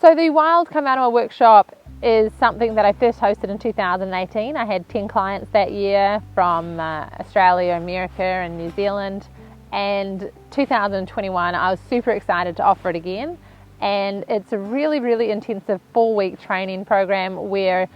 So the Wild Come Animal Workshop is something that I first hosted in 2018. I had 10 clients that year from Australia, America and New Zealand, and 2021 I was super excited to offer it again. And it's a really intensive 4-week training program where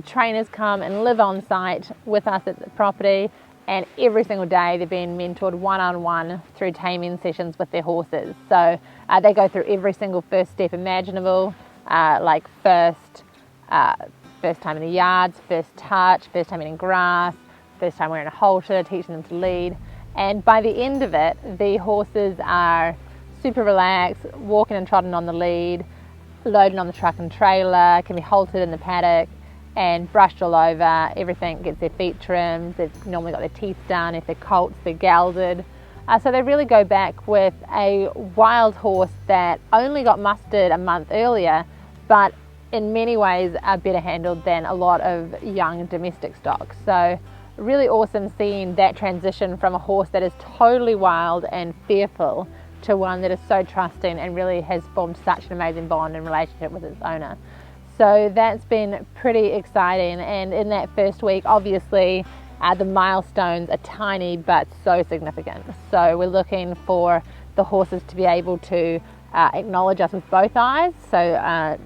trainers come and live on site with us at the property, and every single day they're being mentored one-on-one through taming sessions with their horses. So they go through every single first step imaginable, like first time in the yards, first touch, first time eating grass, first time wearing a halter, teaching them to lead. And by the end of it, the horses are super relaxed, walking and trotting on the lead, loading on the truck and trailer, can be haltered in the paddock and brushed all over. Everything gets their feet trimmed. They've normally got their teeth done. If they're colts, they're gelded. So they really go back with a wild horse that only got mustered a month earlier, but in many ways are better handled than a lot of young domestic stock. So really awesome seeing that transition from a horse that is totally wild and fearful to one that is so trusting and really has formed such an amazing bond and relationship with its owner. So that's been pretty exciting. And in that first week, obviously, the milestones are tiny but so significant. So we're looking for the horses to be able to acknowledge us with both eyes, so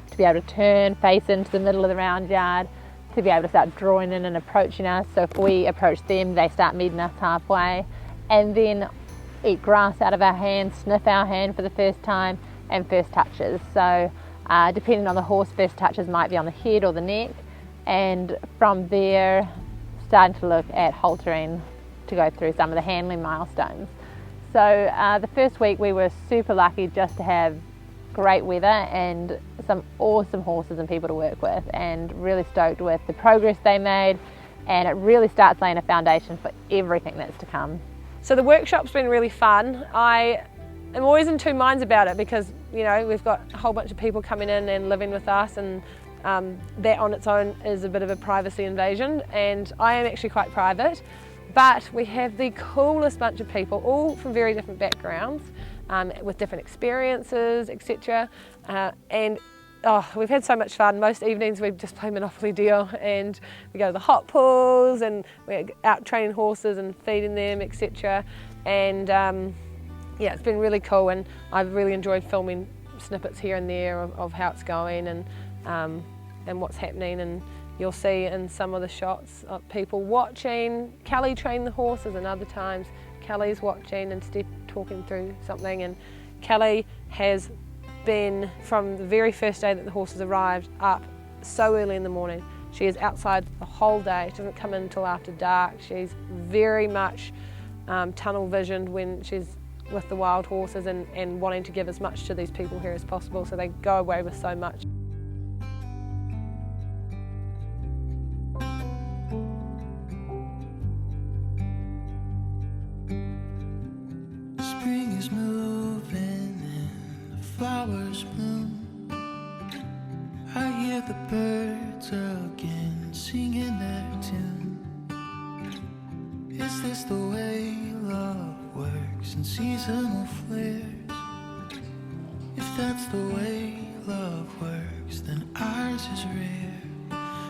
to be able to turn, face into the middle of the round yard, to be able to start drawing in and approaching us. So if we approach them, they start meeting us halfway, and then eat grass out of our hand, sniff our hand for the first time, and first touches. So depending on the horse, first touches might be on the head or the neck, and from there starting to look at haltering to go through some of the handling milestones. So the first week we were super lucky just to have great weather and some awesome horses and people to work with, and really stoked with the progress they made, and it really starts laying a foundation for everything that's to come. So the workshop's been really fun. I am always in two minds about it because, you know, we've got a whole bunch of people coming in and living with us, and that on its own is a bit of a privacy invasion, and I am actually quite private, but we have the coolest bunch of people, all from very different backgrounds, with different experiences, etc. And we've had so much fun. Most evenings we just play Monopoly Deal, and we go to the hot pools, and we're out training horses and feeding them, etc. And yeah, it's been really cool, and I've really enjoyed filming snippets here and there of how it's going and what's happening. And you'll see in some of the shots of people watching Kelly train the horses, and other times Kelly's watching and Steph talking through something. And Kelly has been, from the very first day that the horses arrived, up so early in the morning. She is outside the whole day. She doesn't come in until after dark. She's very much tunnel visioned when she's with the wild horses, and wanting to give as much to these people here as possible, so they go away with so much. Spring is moving and the flowers bloom. I hear the birds again singing their tune. Is this the way love works in seasonal flares? If that's the way love works, then ours is rare.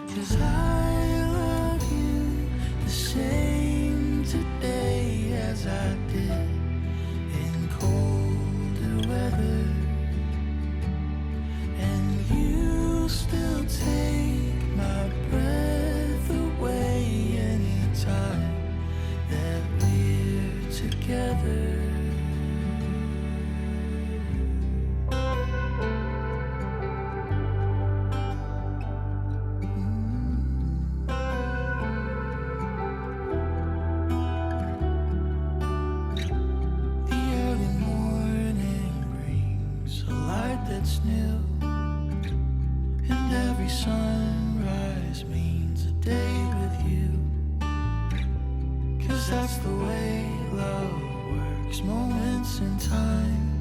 'Cause I love you the same today as I did in colder weather, and you still take my breath away anytime that we're together. That's new, and every sunrise means a day with you. 'Cause that's the way love works, moments in time.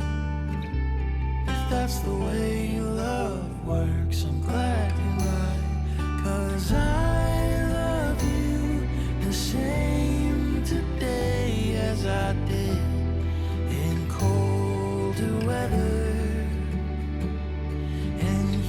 If that's the way love works, I'm glad you're right. 'Cause I love you the same today as I did in colder weather. And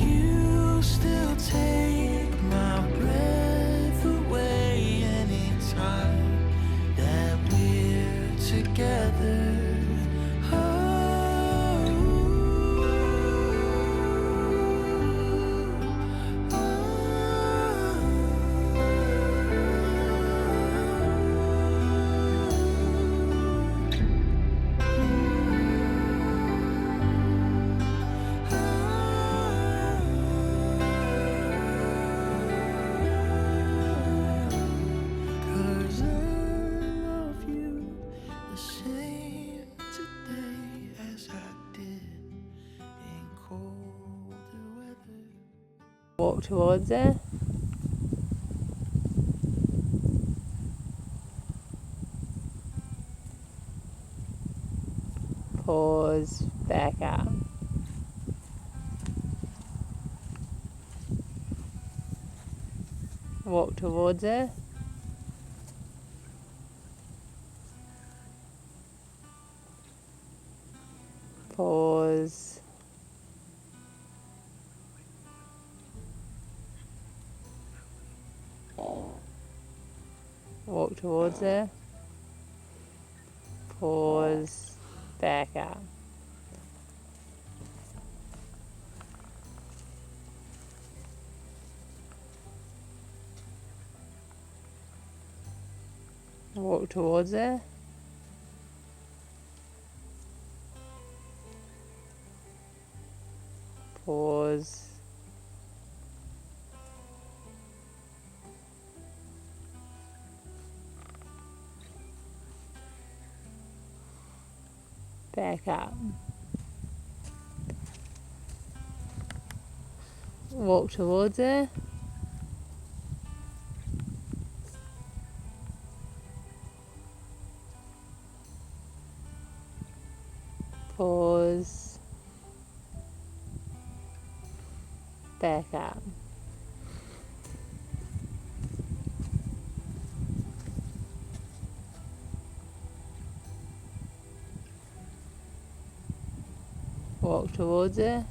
colder weather. Walk towards it. Pause, back up. Walk towards it. Pause. Walk towards it. Pause, back up. Walk towards it. Pause. Back up. Walk towards it. Pause. Back up. Walk towards it.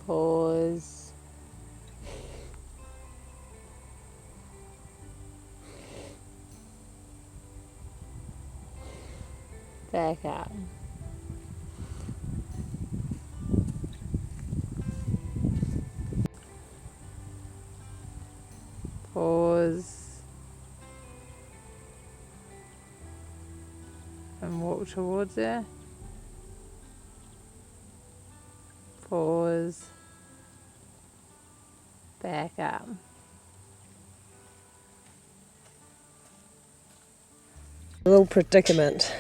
Pause. Back up. Pause. And walk towards it. Pause. Back up. A little predicament.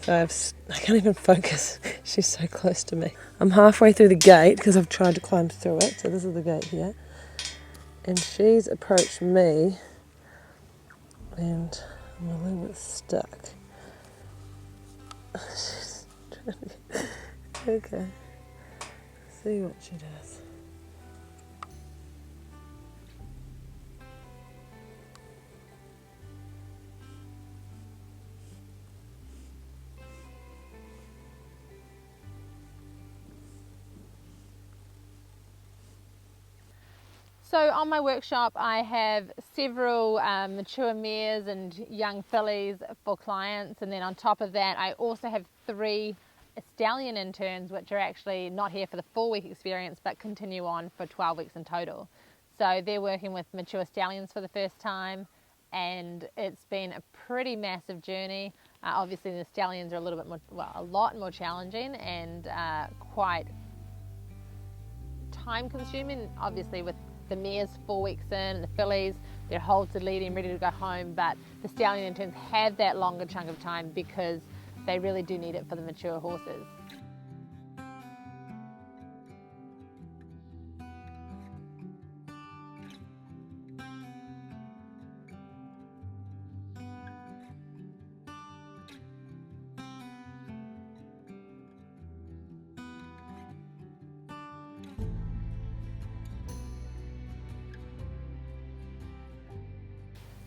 So I can't even focus. She's so close to me. I'm halfway through the gate because I've tried to climb through it. So this is the gate here. And she's approached me and I'm a little bit stuck. She's trying to get... Okay. See what she does. So on my workshop I have several mature mares and young fillies for clients, and then on top of that I also have 3 stallion interns which are actually not here for the 4-week experience but continue on for 12 weeks in total. So they're working with mature stallions for the first time, and it's been a pretty massive journey. Obviously the stallions are a little bit more, well, a lot more challenging and quite time consuming, obviously with the mares 4 weeks in and the fillies, they're haltered, leading, ready to go home, but the stallion interns have that longer chunk of time because they really do need it for the mature horses.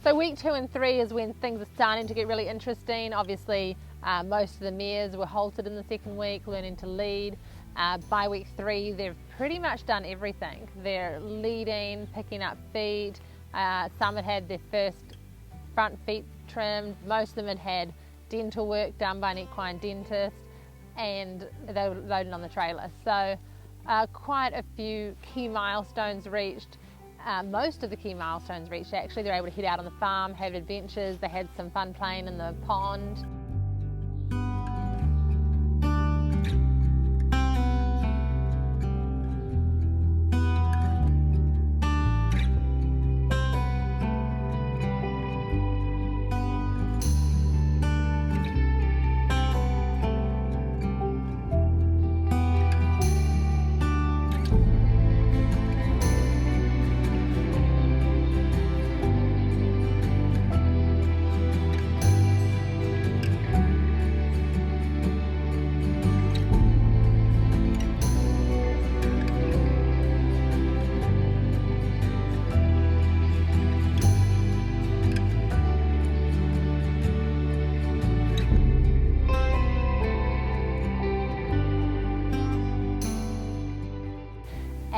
So week 2 and 3 is when things are starting to get really interesting. Obviously, most of the mares were halted in the 2nd week, learning to lead. By week 3, they've pretty much done everything. They're leading, picking up feet. Some had had their first front feet trimmed. Most of them had had dental work done by an equine dentist, and they were loading on the trailer. So quite a few key milestones reached. Most of the key milestones reached, actually. They're able to head out on the farm, have adventures. They had some fun playing in the pond.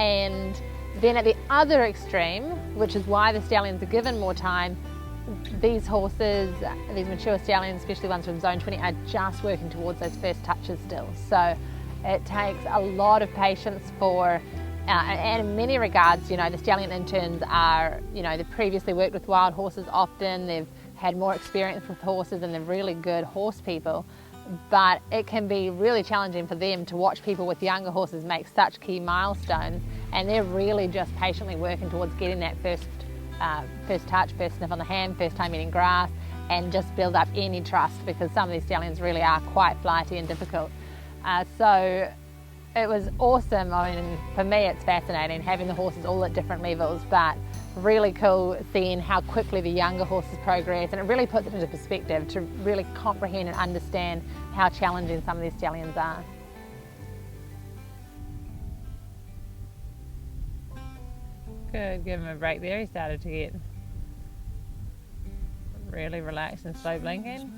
And then at the other extreme, which is why the stallions are given more time, these horses, these mature stallions, especially ones from zone 20, are just working towards those first touches still. So it takes a lot of patience for, and in many regards, you know, the stallion interns are, you know, they've previously worked with wild horses often, they've had more experience with horses, and they're really good horse people. But it can be really challenging for them to watch people with younger horses make such key milestones, and they're really just patiently working towards getting that first touch, first sniff on the hand, first time eating grass, and just build up any trust, because some of these stallions really are quite flighty and difficult. So it was awesome. I mean, for me it's fascinating having the horses all at different levels, but really cool seeing how quickly the younger horses progress, and it really puts it into perspective to really comprehend and understand how challenging some of these stallions are. Good, give him a break there. He started to get really relaxed and slow blinking.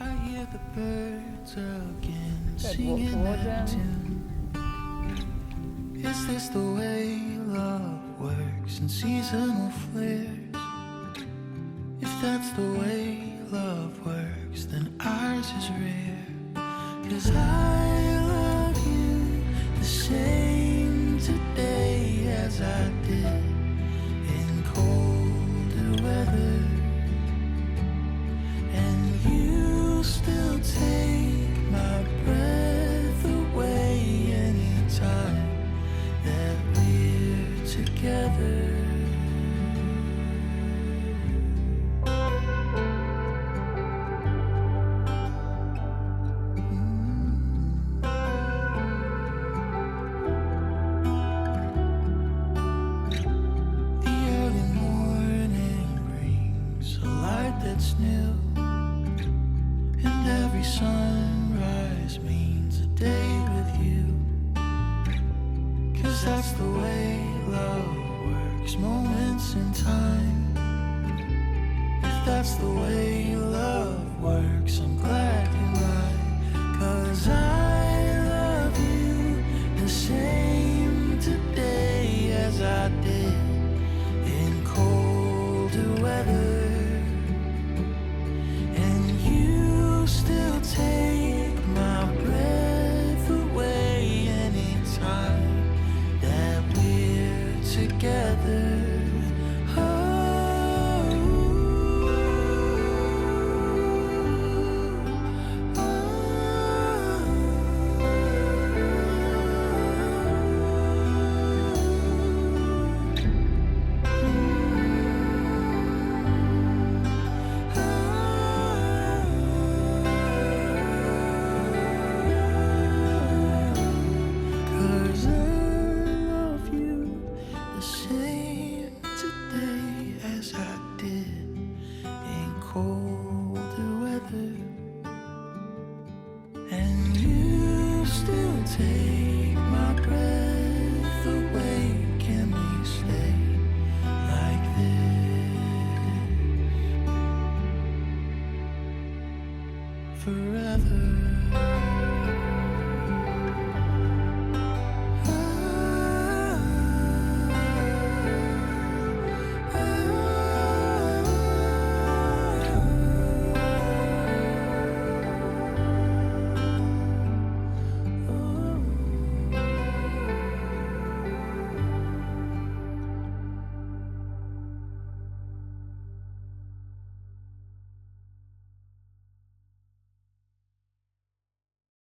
I hear the birds again Good, walk singing towards that him. tune. Is this the way love works in seasonal flares? If that's the way love works, then ours is rare. 'Cause I love you the same today as I did in colder weather. And you still take my breath away anytime that we're together. That's new, and every sunrise means a day with you. 'Cause that's the way love works, moments in time. If that's the way love works, I'm glad you're right. 'Cause I love you the same today as I did in colder weather. Still take my breath away anytime that we're together.